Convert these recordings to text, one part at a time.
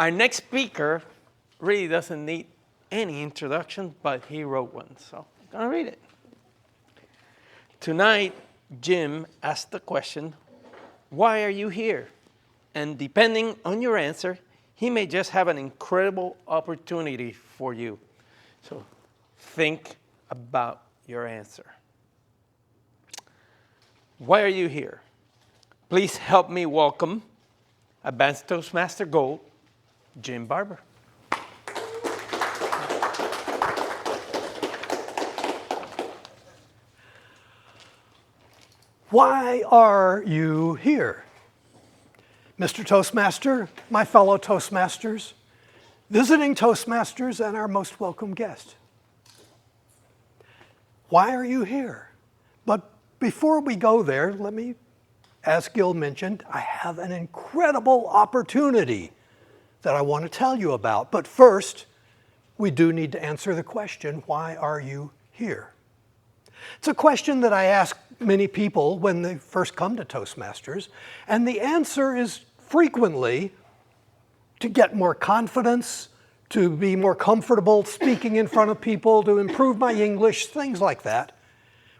Our next speaker really doesn't need any introduction, but he wrote one, so I'm going to read it. Tonight, Jim asked the question, why are you here? And depending on your answer, he may just have an incredible opportunity for you. So think about your answer. Why are you here? Please help me welcome Advanced Toastmaster Gold, Jim Barber. Why are you here? Mr. Toastmaster, my fellow Toastmasters, visiting Toastmasters, and our most welcome guest. Why are you here? But before we go there, let me, as Gil mentioned, I have an incredible opportunity that I want to tell you about. But first, we do need to answer the question, why are you here? It's a question that I ask many people when they first come to Toastmasters, and the answer is frequently to get more confidence, to be more comfortable speaking in front of people, to improve my English, things like that,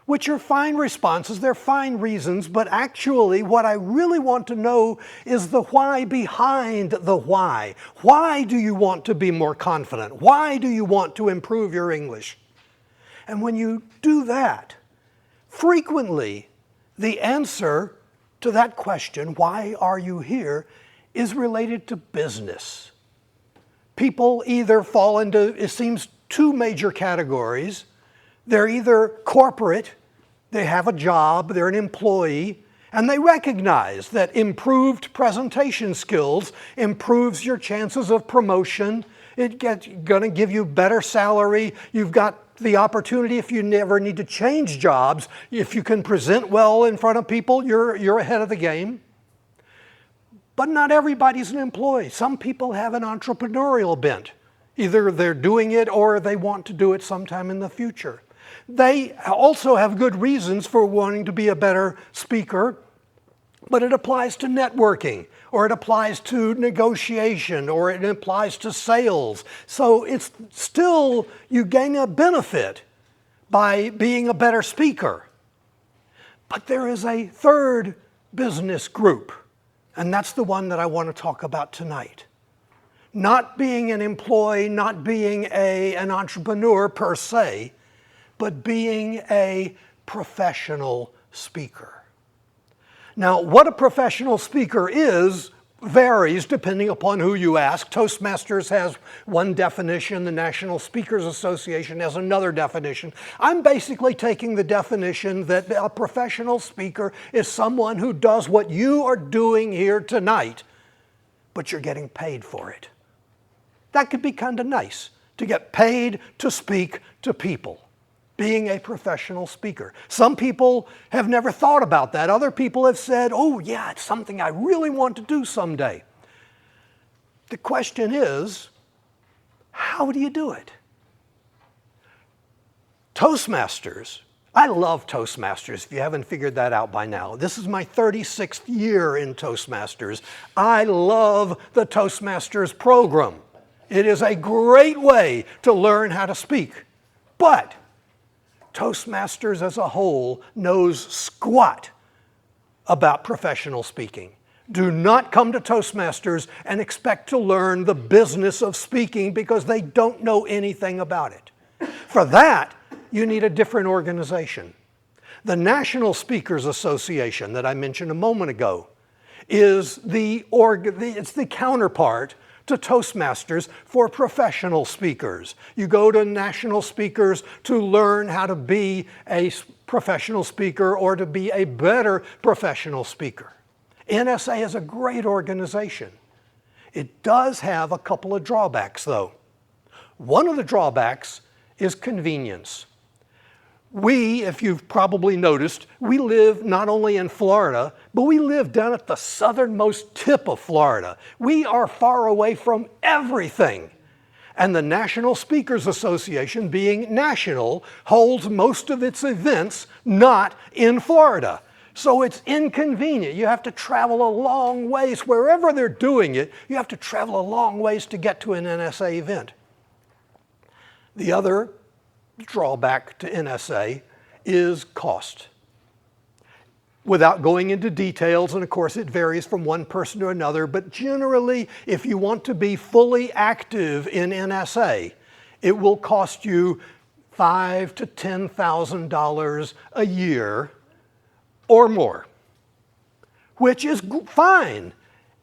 which are fine responses, they're fine reasons, but actually what I really want to know is the why behind the why. Why do you want to be more confident? Why do you want to improve your English? And when you do that, frequently the answer to that question, why are you here, is related to business. People either fall into, it seems, two major categories. They're either corporate, they have a job, they're an employee, and they recognize that improved presentation skills improves your chances of promotion. It's going to give you better salary. You've got the opportunity, if you never need to change jobs, if you can present well in front of people, you're ahead of the game. But not everybody's an employee. Some people have an entrepreneurial bent. Either they're doing it or they want to do it sometime in the future. They also have good reasons for wanting to be a better speaker, but it applies to networking, or it applies to negotiation, or it applies to sales. So it's still, you gain a benefit by being a better speaker. But there is a third business group, and that's the one that I want to talk about tonight. Not being an employee, not being an entrepreneur per se, but being a professional speaker. Now, what a professional speaker is varies depending upon who you ask. Toastmasters has one definition, the National Speakers Association has another definition. I'm basically taking the definition that a professional speaker is someone who does what you are doing here tonight, but you're getting paid for it. That could be kind of nice, to get paid to speak to people. Being a professional speaker. Some people have never thought about that. Other people have said, oh yeah, it's something I really want to do someday. The question is, how do you do it? Toastmasters, I love Toastmasters, if you haven't figured that out by now. This is my 36th year in Toastmasters. I love the Toastmasters program. It is a great way to learn how to speak. But Toastmasters as a whole knows squat about professional speaking. Do not come to Toastmasters and expect to learn the business of speaking because they don't know anything about it. For that, you need a different organization. The National Speakers Association that I mentioned a moment ago is it's the counterpart to Toastmasters for professional speakers. You go to national speakers to learn how to be a professional speaker or to be a better professional speaker. NSA is a great organization. It does have a couple of drawbacks, though. One of the drawbacks is convenience. We, if you've probably noticed, we live not only in Florida, but we live down at the southernmost tip of Florida. We are far away from everything. And the National Speakers Association, being national, holds most of its events not in Florida. So it's inconvenient. You have to travel a long ways. Wherever they're doing it, you have to travel a long ways to get to an NSA event. The other drawback to NSA is cost. Without going into details, and of course it varies from one person to another, but generally, if you want to be fully active in NSA, it will cost you $5,000 to $10,000 a year or more, which is fine.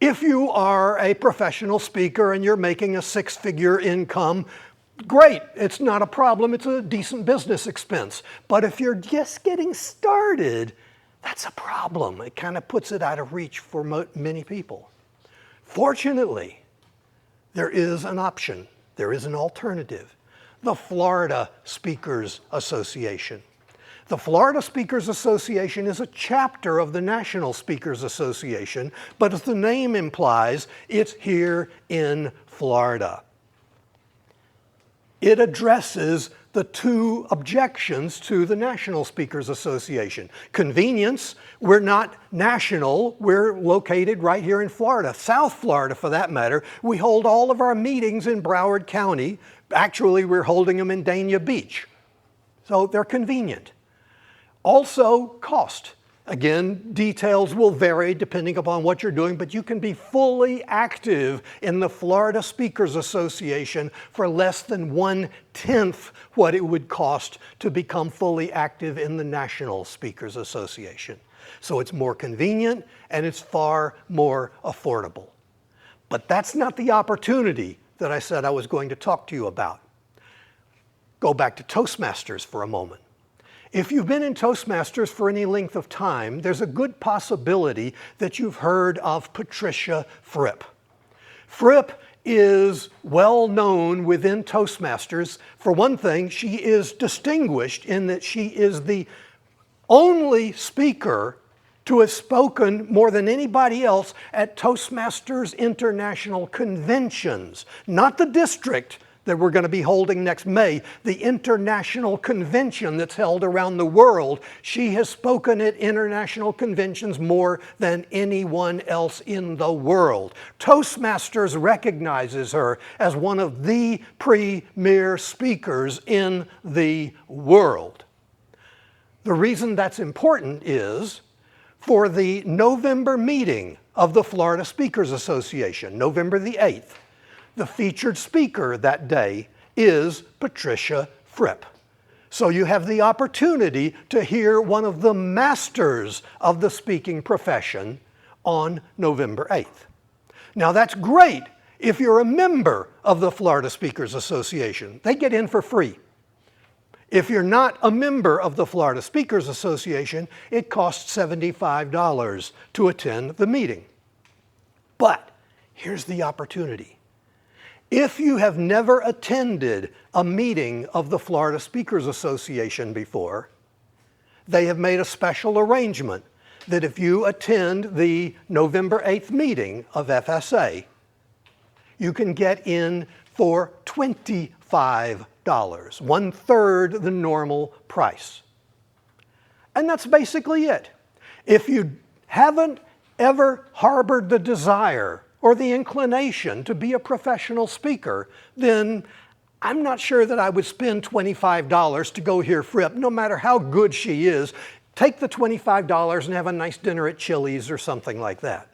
If you are a professional speaker and you're making a six-figure income, great, it's not a problem, it's a decent business expense. But if you're just getting started, that's a problem. It kind of puts it out of reach for many people. Fortunately, there is an option. There is an alternative. The Florida Speakers Association. The Florida Speakers Association is a chapter of the National Speakers Association, but as the name implies, it's here in Florida. It addresses the two objections to the National Speakers Association. Convenience, we're not national, we're located right here in Florida, South Florida for that matter. We hold all of our meetings in Broward County. Actually, we're holding them in Dania Beach. So they're convenient. Also, cost. Again, details will vary depending upon what you're doing, but you can be fully active in the Florida Speakers Association for less than 1/10 what it would cost to become fully active in the National Speakers Association. So it's more convenient and it's far more affordable. But that's not the opportunity that I said I was going to talk to you about. Go back to Toastmasters for a moment. If you've been in Toastmasters for any length of time, there's a good possibility that you've heard of Patricia Fripp. Fripp is well known within Toastmasters. For one thing, she is distinguished in that she is the only speaker to have spoken more than anybody else at Toastmasters International Conventions, not the district that we're going to be holding next May, the international convention that's held around the world. She has spoken at international conventions more than anyone else in the world. Toastmasters recognizes her as one of the premier speakers in the world. The reason that's important is for the November meeting of the Florida Speakers Association, November the 8th, the featured speaker that day is Patricia Fripp. So you have the opportunity to hear one of the masters of the speaking profession on November 8th. Now that's great if you're a member of the Florida Speakers Association. They get in for free. If you're not a member of the Florida Speakers Association, it costs $75 to attend the meeting. But here's the opportunity. If you have never attended a meeting of the Florida Speakers Association before, they have made a special arrangement that if you attend the November 8th meeting of FSA, you can get in for $25, 1/3 the normal price. And that's basically it. If you haven't ever harbored the desire or the inclination to be a professional speaker, then I'm not sure that I would spend $25 to go hear Fripp, no matter how good she is. Take the $25 and have a nice dinner at Chili's or something like that.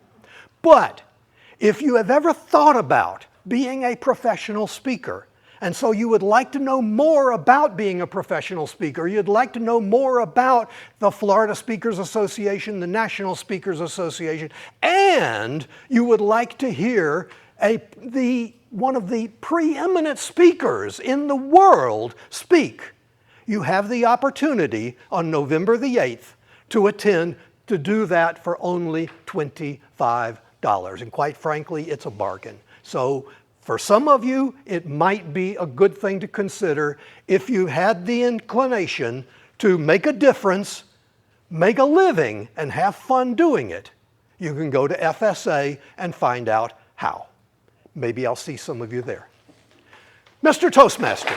But if you have ever thought about being a professional speaker, and so you would like to know more about being a professional speaker, you'd like to know more about the Florida Speakers Association, the National Speakers Association, and you would like to hear one of the preeminent speakers in the world speak, you have the opportunity on November the 8th to attend, to do that for only $25. And quite frankly, it's a bargain. So for some of you, it might be a good thing to consider if you had the inclination to make a difference, make a living, and have fun doing it. You can go to FSA and find out how. Maybe I'll see some of you there. Mr. Toastmaster.